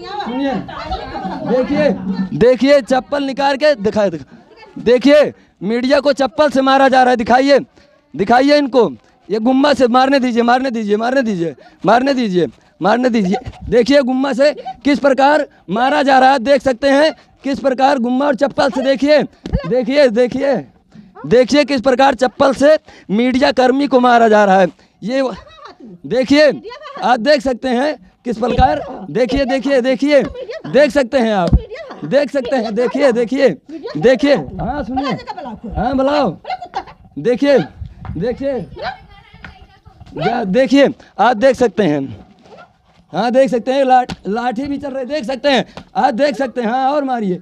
सुनिए, देखिए देखिए चप्पल निकाल के दिखाए, देखिए मीडिया को चप्पल से मारा जा रहा है, दिखाइए दिखाइए इनको, ये गुम्मा से मारने दीजिए, मारने दीजिए, मारने दीजिए, मारने दीजिए, मारने दीजिए। देखिए गुम्मा से किस प्रकार मारा जा रहा है, देख सकते हैं किस प्रकार गुम्मा और चप्पल से, देखिए देखिए देखिए देखिए किस प्रकार चप्पल से मीडिया कर्मी को मारा जा रहा है। ये देखिए आप देख सकते हैं किस प्रकार, देखिए देखिए देखिए देख सकते हैं आप, देख सकते हैं, देखिए देखिए देखिए, हाँ सुनिए, हाँ बुलाओ, देखिए देखिए देखिए आप देख सकते हैं, हाँ देख सकते हैं लाठी भी चल रही, देख सकते हैं आप, देख सकते हैं, हाँ और मारिए।